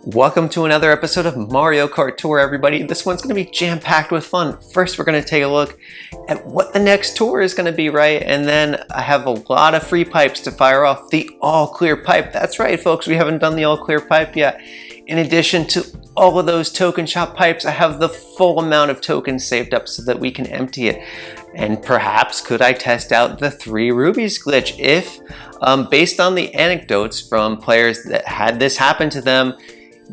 Welcome to another episode of Mario Kart Tour, everybody. This one's going to be jam-packed with fun. First, we're going to take a look at what the next tour is going to be, right? And then I have a lot of free pipes to fire off. The all-clear pipe. That's right, folks. We haven't done the all-clear pipe yet. In addition to all of those token shop pipes, I have the full amount of tokens saved up so that we can empty it. And perhaps could I test out the 3 rubies glitch if, based on the anecdotes from players that had this happen to them,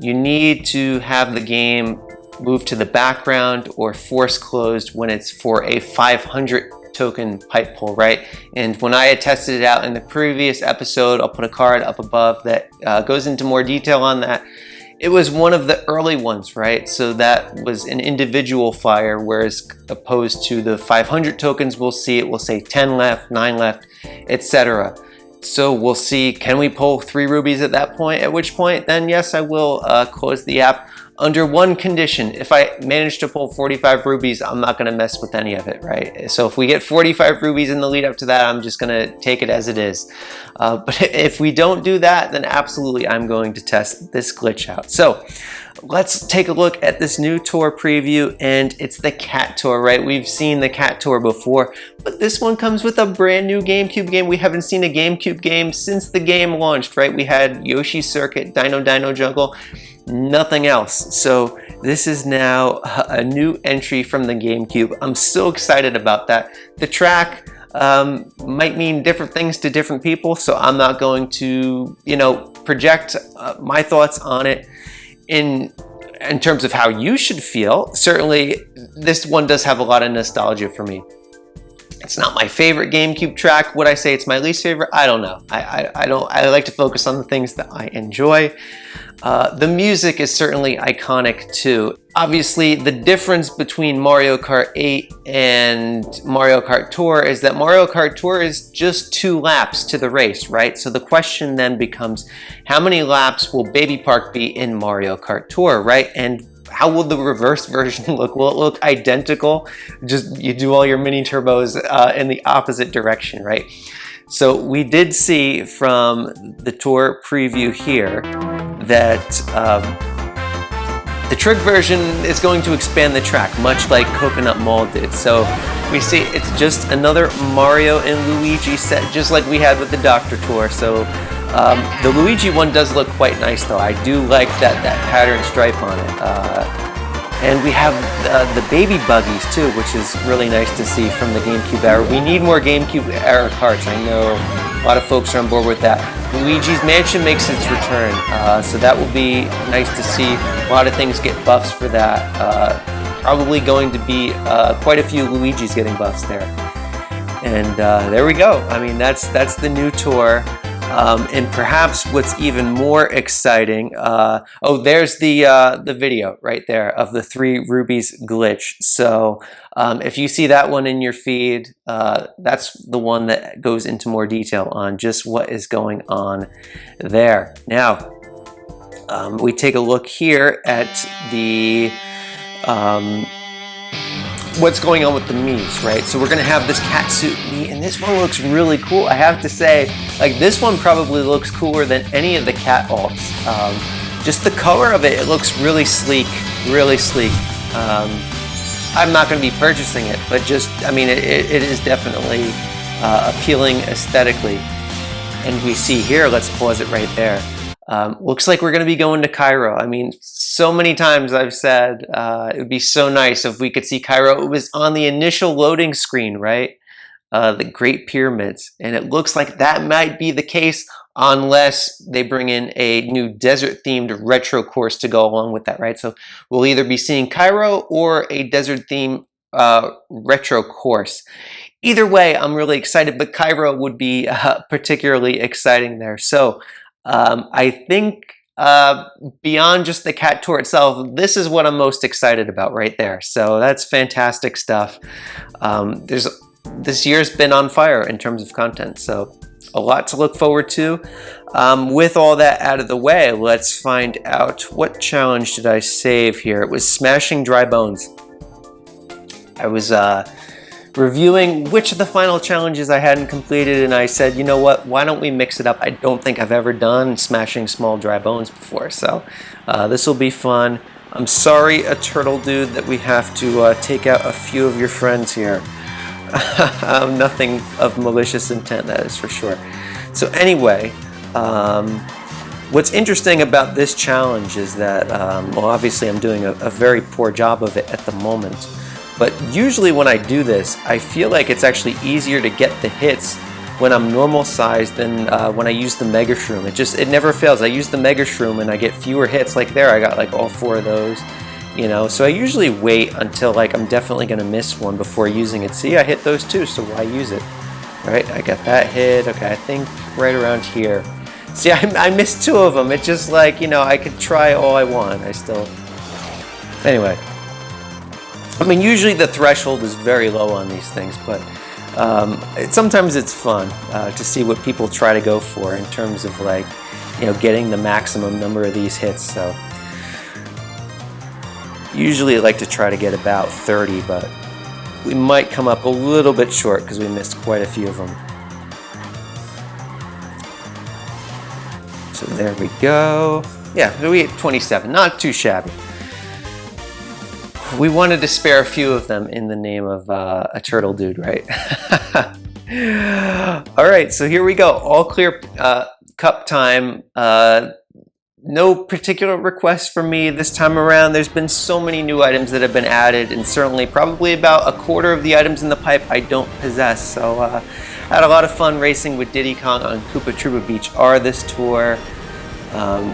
you need to have the game move to the background or force closed when it's for a 500 token pipe pull, right? And when I had tested it out in the previous episode, I'll put a card up above that goes into more detail on that. It was one of the early ones, right? So that was an individual fire, whereas opposed to the 500 tokens, we'll see it will say 10 left, 9 left, etc. So we'll see, can we pull 3 rubies at that point? At which point, then yes, I will close the app under one condition. If I manage to pull 45 rubies, I'm not gonna mess with any of it, right? So if we get 45 rubies in the lead up to that, I'm just gonna take it as it is. But if we don't do that, then absolutely I'm going to test this glitch out. So let's take a look at this new tour preview, and it's the Cat Tour, right? We've seen the Cat Tour before, but this one comes with a brand new GameCube game. We haven't seen a GameCube game since the game launched, right? We had Yoshi's Circuit, Dino Jungle, nothing else. So this is now a new entry from the GameCube. I'm so excited about that. The track might mean different things to different people, so I'm not going to, project my thoughts on it in terms of how you should feel. Certainly, this one does have a lot of nostalgia for me. It's not my favorite GameCube track. Would I say it's my least favorite? I don't know. I like to focus on the things that I enjoy. The music is certainly iconic too. Obviously, the difference between Mario Kart 8 and Mario Kart Tour is that Mario Kart Tour is just 2 laps to the race, right? So the question then becomes, how many laps will Baby Park be in Mario Kart Tour, right? And how will the reverse version look? Will it look identical? Just you do all your mini turbos in the opposite direction, right? So we did see from the tour preview here that the trick version is going to expand the track, much like Coconut Mall did. So we see it's just another Mario and Luigi set, just like we had with the Doctor Tour. So the Luigi one does look quite nice, though. I do like that pattern stripe on it. And we have the baby buggies too, which is really nice to see from the GameCube era. We need more GameCube era carts. I know a lot of folks are on board with that. Luigi's Mansion makes its return, so that will be nice to see. A lot of things get buffs for that. Probably going to be quite a few Luigi's getting buffs there. And there we go. I mean, that's the new tour. And perhaps what's even more exciting, there's the video right there of the 3 rubies glitch. So if you see that one in your feed, that's the one that goes into more detail on just what is going on there. Now, we take a look here at the what's going on with the Mii's, right? So we're gonna have this cat suit Mii, and this one looks really cool. I have to say, like, this one probably looks cooler than any of the cat alts. Just the color of it, it looks really sleek, really sleek. I'm not gonna be purchasing it, but just, I mean, it is definitely appealing aesthetically. And we see here, let's pause it right there. Looks like we're going to be going to Cairo. I mean, so many times I've said it would be so nice if we could see Cairo. It was on the initial loading screen, right? The Great Pyramids. And it looks like that might be the case unless they bring in a new desert-themed retro course to go along with that, right? So we'll either be seeing Cairo or a desert-themed retro course. Either way, I'm really excited, but Cairo would be particularly exciting there. So I think beyond just the Cat Tour itself, this is what I'm most excited about right there. So that's fantastic stuff. This year's been on fire in terms of content, so a lot to look forward to. With all that out of the way, let's find out what challenge did I save here. It was Smashing Dry Bones. I was reviewing which of the final challenges I hadn't completed, and I said, you know what, why don't we mix it up? I don't think I've ever done smashing small dry bones before, so this will be fun. I'm sorry, a turtle dude, that we have to take out a few of your friends here. Nothing of malicious intent, that is for sure. So anyway, what's interesting about this challenge is that, well, obviously I'm doing a very poor job of it at the moment, but usually when I do this, I feel like it's actually easier to get the hits when I'm normal size than when I use the Mega Shroom. It never fails. I use the Mega Shroom and I get fewer hits. Like there, I got like all 4 of those, you know. So I usually wait until like I'm definitely gonna miss one before using it. See, I hit those too, so why use it? All right, I got that hit. Okay, I think right around here. See, I missed 2 of them. It's just like, you know, I could try all I want. I still... Anyway. I mean, usually the threshold is very low on these things, but sometimes it's fun to see what people try to go for in terms of, like, you know, getting the maximum number of these hits. So usually I like to try to get about 30, but we might come up a little bit short because we missed quite a few of them. So there we go. Yeah, we hit 27, not too shabby. We wanted to spare a few of them in the name of a turtle dude, right? All right, so here we go. All clear cup time. No particular requests from me this time around. There's been so many new items that have been added, and certainly probably about a quarter of the items in the pipe I don't possess. So I had a lot of fun racing with Diddy Kong on Koopa Troopa Beach R this tour.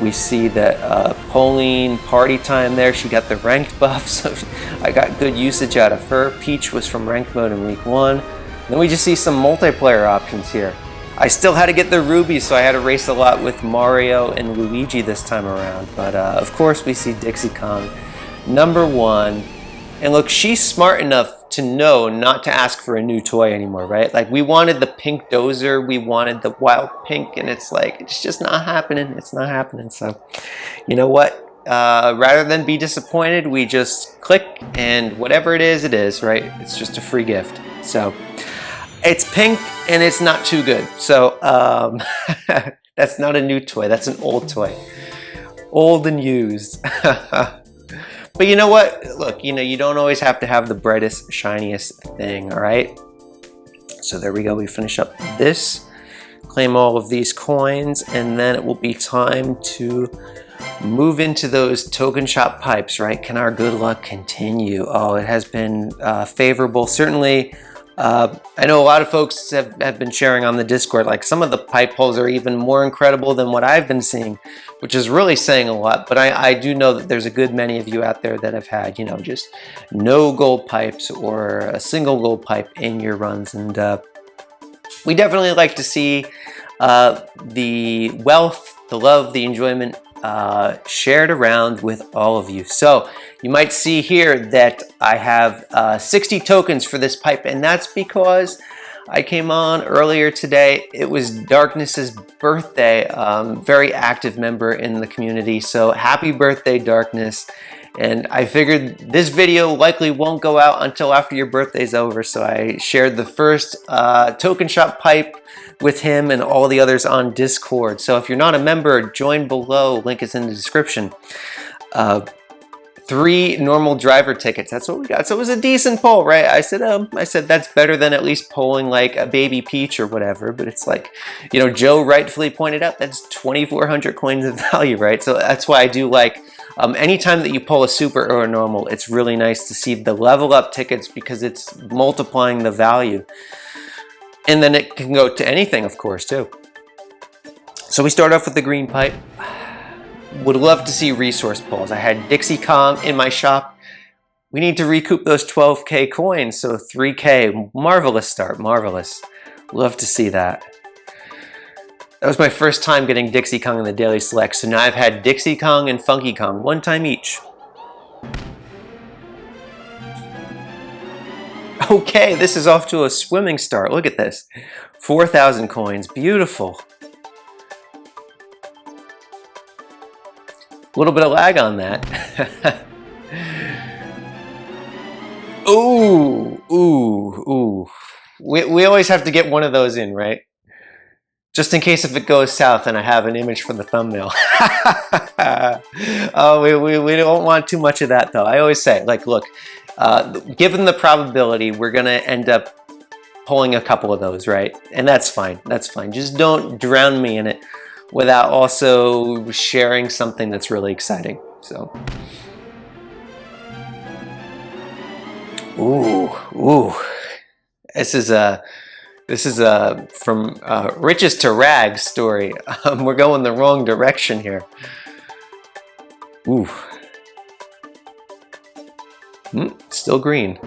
We see that Pauline Party Time there, she got the ranked buff, so I got good usage out of her. Peach was from ranked mode in week 1. Then we just see some multiplayer options here. I still had to get the rubies, so I had to race a lot with Mario and Luigi this time around. But of course we see Dixie Kong, #1. And look, she's smart enough to know not to ask for a new toy anymore, right? Like, we wanted the pink dozer, we wanted the wild pink, and it's like, it's just not happening. It's not happening. So, you know what? Rather than be disappointed, we just click, and whatever it is, right? It's just a free gift. So, it's pink, and it's not too good. So, that's not a new toy. That's an old toy. Old and used. But you know what? Look, you know, you don't always have to have the brightest, shiniest thing, all right? So there we go. We finish up this, claim all of these coins, and then it will be time to move into those token shop pipes, right? Can our good luck continue? Oh, it has been favorable. Certainly, I know a lot of folks have been sharing on the Discord, like some of the pipe pulls are even more incredible than what I've been seeing, which is really saying a lot. But I do know that there's a good many of you out there that have had, you know, just no gold pipes or a single gold pipe in your runs. And we definitely like to see the wealth, the love, the enjoyment shared around with all of you. So you might see here that I have 60 tokens for this pipe, and that's because I came on earlier today. It was Darkness's birthday, very active member in the community. So happy birthday, Darkness. And I figured this video likely won't go out until after your birthday's over. So I shared the first token shop pipe with him and all the others on Discord. So if you're not a member, join below. Link is in the description. 3 normal driver tickets. That's what we got. So it was a decent poll, right? I said that's better than at least polling like a baby Peach or whatever. But it's like, you know, Joe rightfully pointed out, that's 2,400 coins of value, right? So that's why I do like anytime that you pull a super or a normal, it's really nice to see the level up tickets because it's multiplying the value. And then it can go to anything, of course, too. So we start off with the green pipe. Would love to see resource pulls. I had Dixie Kong in my shop. We need to recoup those 12K coins, so 3K. Marvelous start, marvelous. Love to see that. That was my first time getting Dixie Kong in the Daily Select, so now I've had Dixie Kong and Funky Kong, 1 time each. Okay, this is off to a swimming start. Look at this. 4,000 coins, beautiful. A little bit of lag on that. Ooh, Ooh. We always have to get one of those in, right? Just in case if it goes south and I have an image for the thumbnail. Oh, we don't want too much of that though. I always say, like, look, given the probability, we're gonna end up pulling a couple of those, right? And that's fine, that's fine. Just don't drown me in it without also sharing something that's really exciting, so. Ooh. This is a from riches to rags story. We're going the wrong direction here. Ooh. Still green.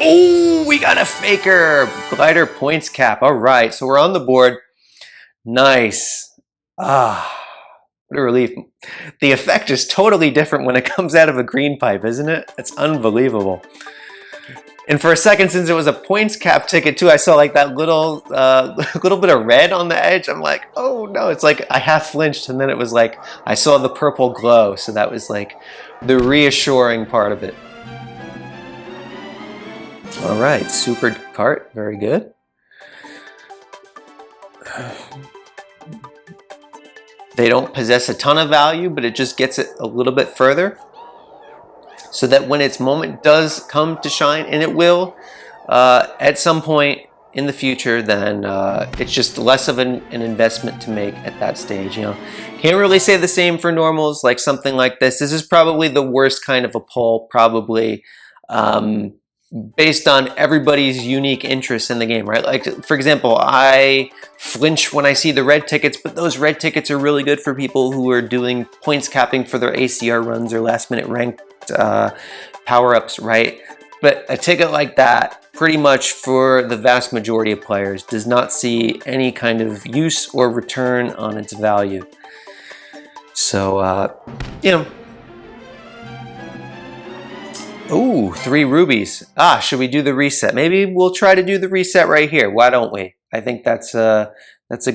Oh, we got a faker. Glider points cap. All right, so we're on the board. Nice. What a relief. The effect is totally different when it comes out of a green pipe, isn't it? It's unbelievable. And for a second, since it was a points cap ticket too, I saw like that little bit of red on the edge. I'm like, oh no, it's like I half flinched and then it was like, I saw the purple glow. So that was like the reassuring part of it. All right, super cart, very good. They don't possess a ton of value, but it just gets it a little bit further. So that when its moment does come to shine, and it will at some point in the future, then it's just less of an investment to make at that stage. You know, can't really say the same for normals. Like something like this. This is probably the worst kind of a pull, probably based on everybody's unique interests in the game, right? Like for example, I flinch when I see the red tickets, but those red tickets are really good for people who are doing points capping for their ACR runs or last minute ranked power-ups, right? But a ticket like that, pretty much for the vast majority of players, does not see any kind of use or return on its value. So, you know. Ooh, 3 rubies. Should we do the reset? Maybe we'll try to do the reset right here. Why don't we? I think that's a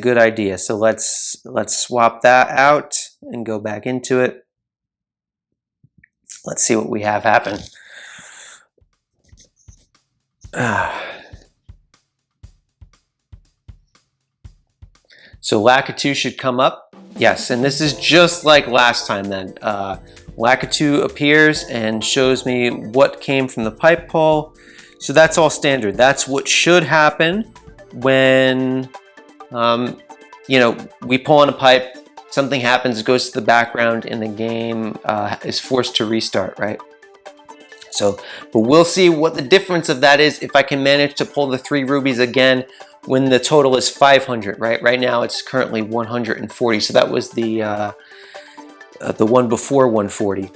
good idea. So let's swap that out and go back into it. Let's see what we have happen. So Lakitu should come up. Yes, and this is just like last time then. Lakitu appears and shows me what came from the pipe pull. So that's all standard. That's what should happen when, you know, we pull on a pipe, something happens, it goes to the background, and the game is forced to restart, right? So, but we'll see what the difference of that is if I can manage to pull the 3 rubies again when the total is 500, right? Right now it's currently 140. So that was the one before 140.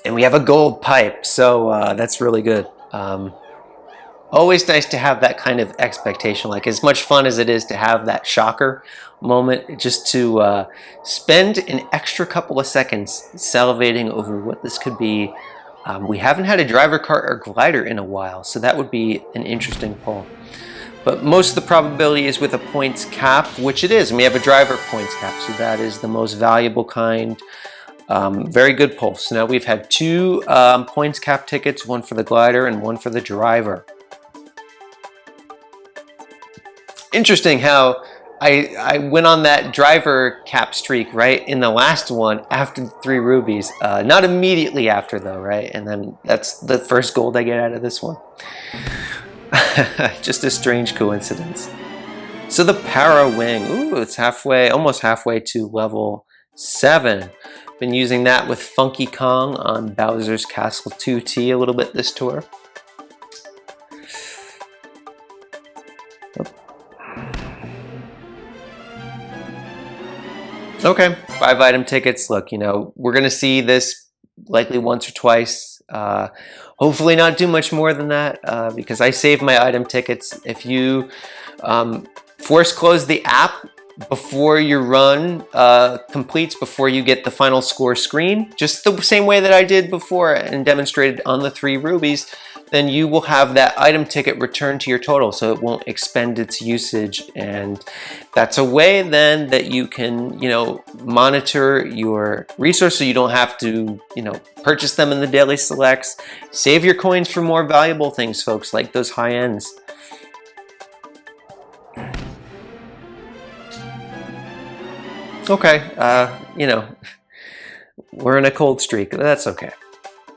And we have a gold pipe, so that's really good. Always nice to have that kind of expectation. Like as much fun as it is to have that shocker moment, just to spend an extra couple of seconds salivating over what this could be. We haven't had a driver cart or glider in a while, so that would be an interesting pull. But most of the probability is with a points cap, which it is. And we have a driver points cap, so that is the most valuable kind. Very good pull. So now we've had 2 points cap tickets, one for the glider and one for the driver. Interesting how I went on that driver cap streak, right, in the last one after the 3 rubies. Not immediately after though, right? And then that's the first gold I get out of this one. Just a strange coincidence. So the para wing, ooh, it's halfway, almost halfway to level 7. Been using that with Funky Kong on Bowser's Castle 2T a little bit this tour. Okay, 5 item tickets. Look, you know, we're gonna see this likely once or twice. Hopefully not do much more than that because I save my item tickets. If you force close the app before your run completes, before you get the final score screen, just the same way that I did before and demonstrated on the 3 rubies, then you will have that item ticket returned to your total, so it won't expend its usage. And that's a way then that you can, you know, monitor your resources so you don't have to, you know, purchase them in the daily selects. Save your coins for more valuable things, folks, like those high ends. Okay, you know, we're in a cold streak. That's okay.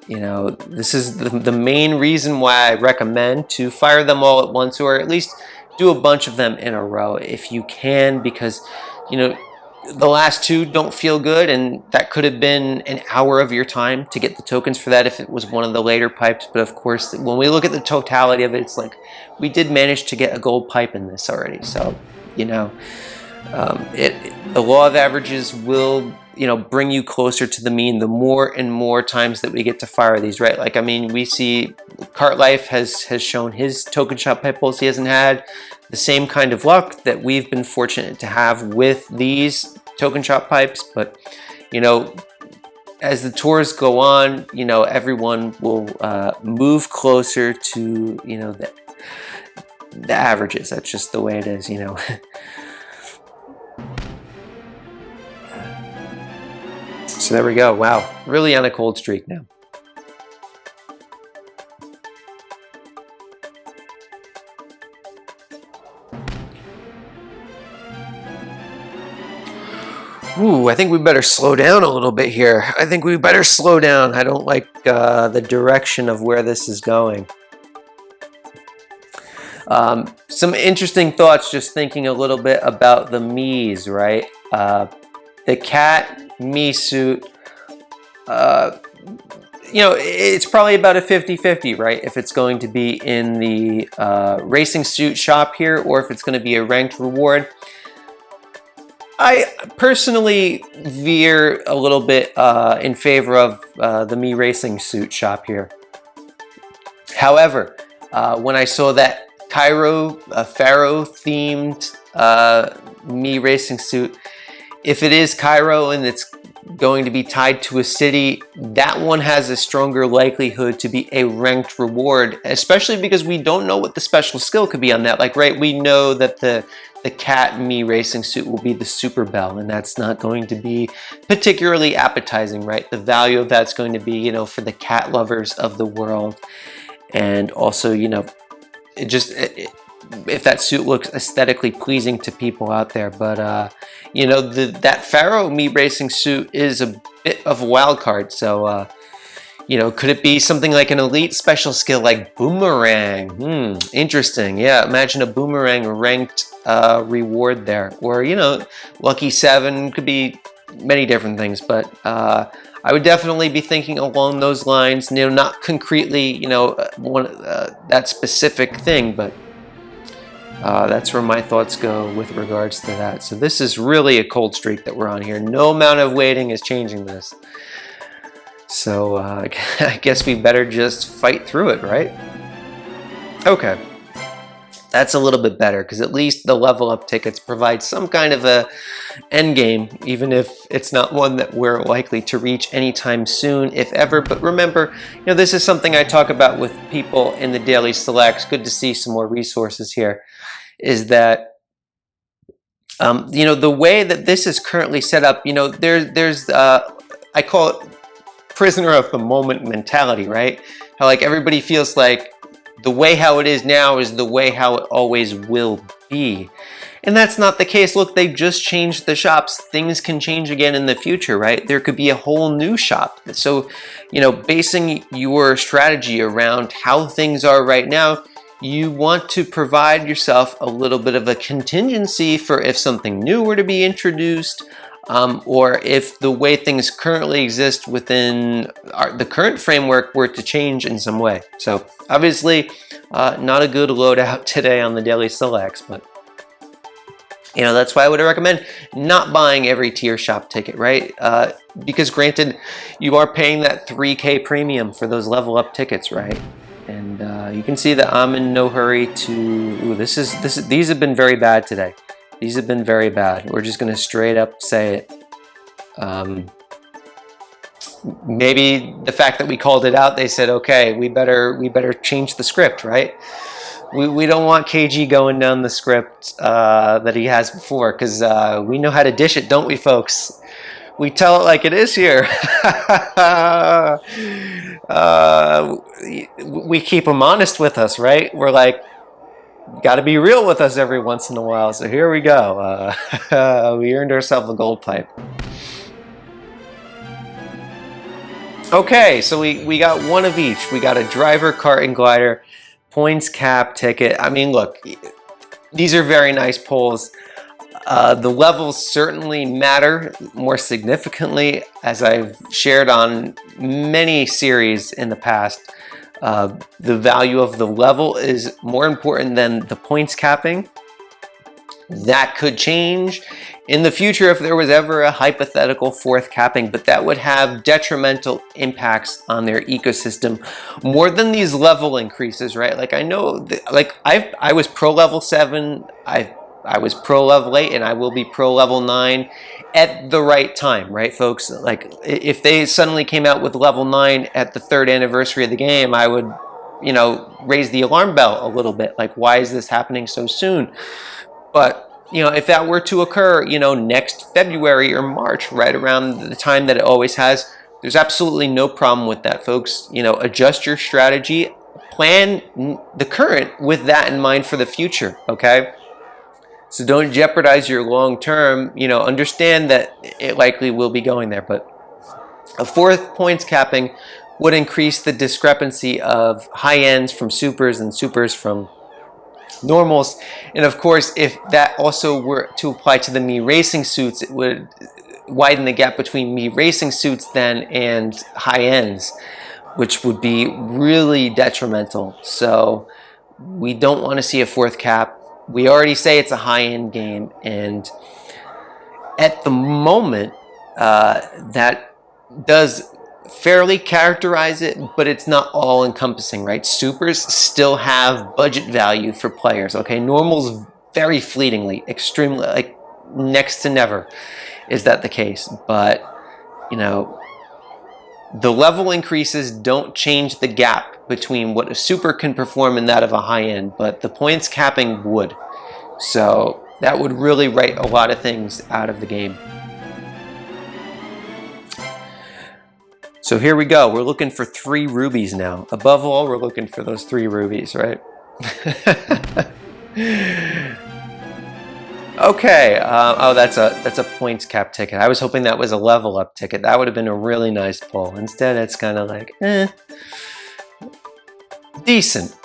You know, this is the main reason why I recommend to fire them all at once, or at least do a bunch of them in a row if you can, because, you know, the last two don't feel good, and that could have been an hour of your time to get the tokens for that if it was one of the later pipes. But of course, when we look at the totality of it, it's like we did manage to get a gold pipe in this already. So, you know, the law of averages will, you know, bring you closer to the mean the more and more times that we get to fire these, right? Like, I mean, we see Kart Life has shown his token shop pipe pulls. He hasn't had the same kind of luck that we've been fortunate to have with these token shop pipes. But, you know, as the tours go on, you know, everyone will move closer to, you know, the averages. That's just the way it is, you know. So there we go. Wow, really on a cold streak now. Ooh, I think we better slow down a little bit here. I think we better slow down. I don't like the direction of where this is going. Some interesting thoughts, just thinking a little bit about the Mii's, right? The cat Mii suit, you know, it's probably about a 50-50, right? If it's going to be in the racing suit shop here, or if it's going to be a ranked reward. I personally veer a little bit in favor of the Mii Racing Suit shop here. However, when I saw that Cairo Pharaoh themed Mii Racing Suit, if it is Cairo and it's going to be tied to a city, that one has a stronger likelihood to be a ranked reward, especially because we don't know what the special skill could be on that. Like, right, we know that the cat Mii Racing Suit will be the Super Bell, and that's not going to be particularly appetizing, right? The value of that's going to be, you know, for the cat lovers of the world. And also, you know, if that suit looks aesthetically pleasing to people out there. But you know, that Pharaoh Mii Racing Suit is a bit of a wild card. So you know, could it be something like an elite special skill like Boomerang? Interesting. Yeah, imagine a Boomerang ranked reward there. Or, you know, Lucky 7, could be many different things. But I would definitely be thinking along those lines, you know, not concretely, you know, that specific thing, but that's where my thoughts go with regards to that. So this is really a cold streak that we're on here. No amount of waiting is changing this. So I guess we better just fight through it, right? Okay. That's a little bit better, because at least the level up tickets provide some kind of a end game, even if it's not one that we're likely to reach anytime soon, if ever. But remember, you know, this is something I talk about with people in the daily selects. Good to see some more resources here. Is that you know, the way that this is currently set up, you know, there's I call it prisoner of the moment mentality, right? How like everybody feels like the way how it is now is the way how it always will be. And that's not the case. Look, they just changed the shops. Things can change again in the future, right? There could be a whole new shop. So, you know, basing your strategy around how things are right now, you want to provide yourself a little bit of a contingency for if something new were to be introduced, or if the way things currently exist within the current framework were to change in some way. So obviously not a good loadout today on the daily selects, but you know, that's why I would recommend not buying every tier shop ticket, right? Because granted, you are paying that 3K premium for those level up tickets, right? And you can see that I'm in no hurry to. Ooh, these have been very bad today. These have been very bad. We're just gonna straight up say it. maybe the fact that we called it out, they said, okay, we better change the script, right? We don't want KG going down the script that he has before, because we know how to dish it, don't we, folks? We tell it like it is here. We keep them honest with us, right? We're like, got to be real with us every once in a while. So here we go. We earned ourselves a gold pipe. Okay, so we got one of each. We got a driver, kart, and glider, points cap ticket. I mean, look, these are very nice pulls. The levels certainly matter more significantly, as I've shared on many series in the past. The value of the level is more important than the points capping. That could change in the future if there was ever a hypothetical fourth capping, but that would have detrimental impacts on their ecosystem more than these level increases, right? Like, I know that, like, I was pro level 7, I was pro level 8, and I will be pro level 9 at the right time, right, folks? Like, if they suddenly came out with level 9 at the 3rd anniversary of the game, I would, you know, raise the alarm bell a little bit. Like, why is this happening so soon? But, you know, if that were to occur, you know, next February or March, right around the time that it always has, there's absolutely no problem with that, folks. You know, adjust your strategy, plan the current with that in mind for the future, okay? So don't jeopardize your long term. You know, understand that it likely will be going there, but a fourth points capping would increase the discrepancy of high ends from supers and supers from normals. And of course, if that also were to apply to the Mii Racing Suits, it would widen the gap between Mii Racing Suits then and high ends, which would be really detrimental. So we don't want to see a fourth cap. We already say it's a high-end game, and at the moment, that does fairly characterize it, but it's not all-encompassing, right? Supers still have budget value for players, okay? Normals very fleetingly, extremely, like next to never is that the case, but, you know, the level increases don't change the gap between what a super can perform and that of a high-end, but the points capping would. So that would really write a lot of things out of the game. So here we go. We're looking for 3 rubies now. Above all, we're looking for those 3 rubies, right? Okay. Oh, that's a points cap ticket. I was hoping that was a level up ticket. That would have been a really nice pull. Instead, it's kind of like, decent.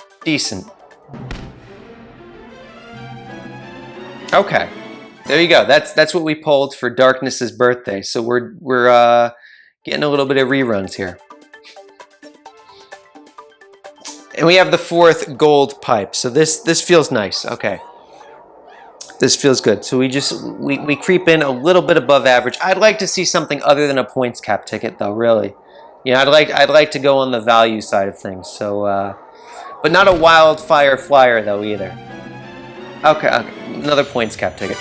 Okay. There you go. That's what we pulled for Darkness's birthday. So we're getting a little bit of reruns here. And we have the 4th gold pipe. So this feels nice. Okay. This feels good. So we creep in a little bit above average. I'd like to see something other than a points cap ticket, though. Really, yeah. I'd like to go on the value side of things. So, but not a wildfire flyer though either. Okay, another points cap ticket.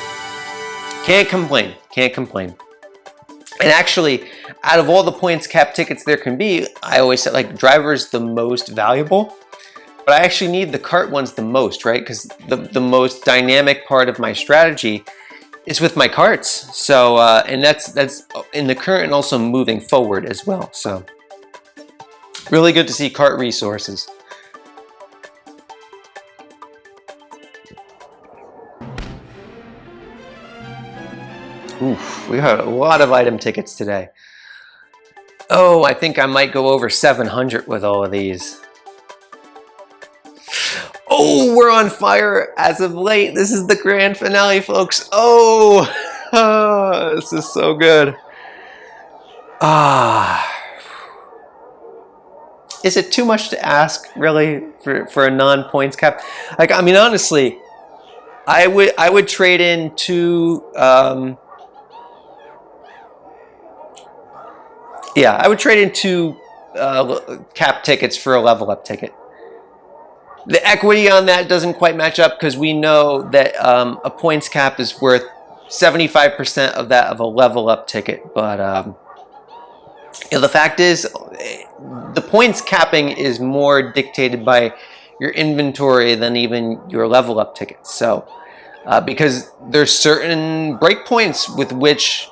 Can't complain. And actually, out of all the points cap tickets there can be, I always say, like, driver's the most valuable. But I actually need the kart ones the most, right? Because the most dynamic part of my strategy is with my karts. So, and that's in the current and also moving forward as well. So, really good to see kart resources. Oof, we had a lot of item tickets today. Oh, I think I might go over 700 with all of these. Oh, we're on fire as of late. This is the grand finale, folks. Oh, this is so good. Is it too much to ask, really, for a non-points cap? Like, I mean, honestly, I would trade in 2. Yeah, I would trade in 2 cap tickets for a level up ticket. The equity on that doesn't quite match up because we know that a points cap is worth 75% of that of a level up ticket. But The fact is, the points capping is more dictated by your inventory than even your level up tickets. So, because there's certain breakpoints with which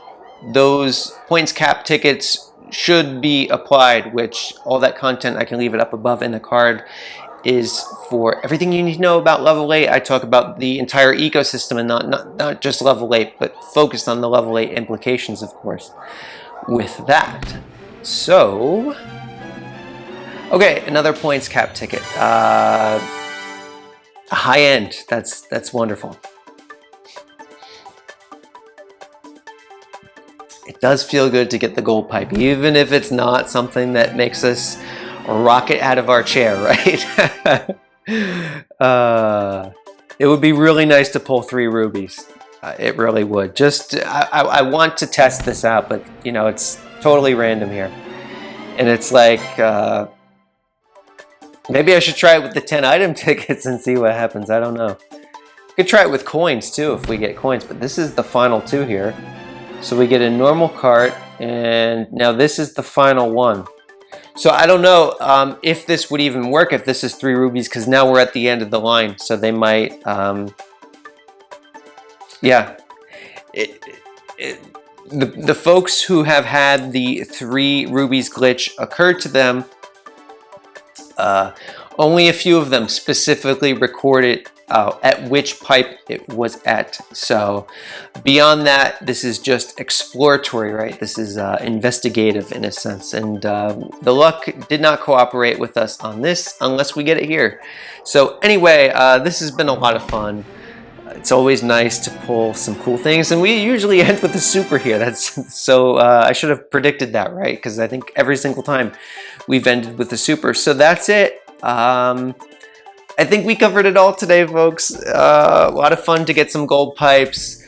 those points cap tickets should be applied, which all that content, I can leave it up above in the card, is for everything you need to know about level 8. I talk about the entire ecosystem and not just level 8, but focused on the level 8 implications, of course, with that. So, okay, another points cap ticket. High end, that's wonderful. It does feel good to get the gold pipe, even if it's not something that makes us rocket out of our chair, right? It would be really nice to pull 3 rubies. It really would. Just, I want to test this out, but you know, it's totally random here. And it's like, maybe I should try it with the 10 item tickets and see what happens. I don't know. Could try it with coins too if we get coins, but this is the final 2 here. So we get a normal cart, and now this is the final one. So I don't know if this would even work if this is 3 rubies, because now we're at the end of the line. So they might, yeah. The folks who have had the 3 rubies glitch occur to them, only a few of them specifically recorded at which pipe it was at. So beyond that, this is just exploratory, right? This is investigative in a sense, and the luck did not cooperate with us on this unless we get it here. So anyway, this has been a lot of fun. It's always nice to pull some cool things, and we usually end with a super here. That's so I should have predicted that, right? Because I think every single time we've ended with a super. So that's it. I think we covered it all today, folks. A lot of fun to get some gold pipes.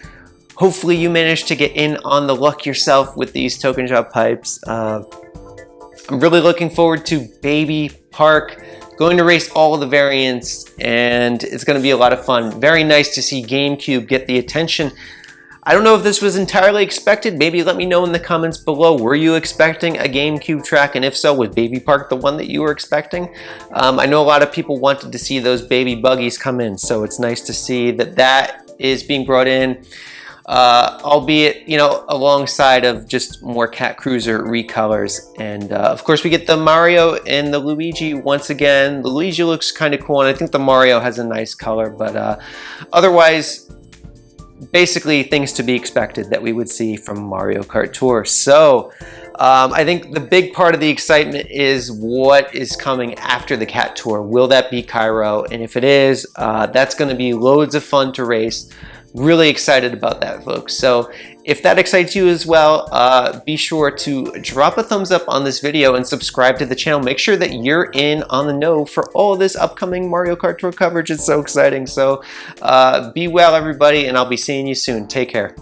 Hopefully you managed to get in on the luck yourself with these token drop pipes. I'm really looking forward to Baby Park. Going to race all of the variants, and it's going to be a lot of fun. Very nice to see GameCube get the attention. I don't know if this was entirely expected. Maybe let me know in the comments below. Were you expecting a GameCube track? And if so, was Baby Park the one that you were expecting? I know a lot of people wanted to see those baby buggies come in, so it's nice to see that that is being brought in. Albeit, you know, alongside of just more Cat Cruiser recolors. And of course we get the Mario and the Luigi once again. The Luigi looks kind of cool, and I think the Mario has a nice color, but otherwise, basically things to be expected that we would see from Mario Kart Tour. So I think the big part of the excitement is what is coming after the Cat Tour. Will that be Cairo? And if it is, that's going to be loads of fun to race. Really excited about that, folks. So if that excites you as well, be sure to drop a thumbs up on this video and subscribe to the channel. Make sure that you're in on the know for all this upcoming Mario Kart Tour coverage. It's so exciting. So be well, everybody, and I'll be seeing you soon. Take care.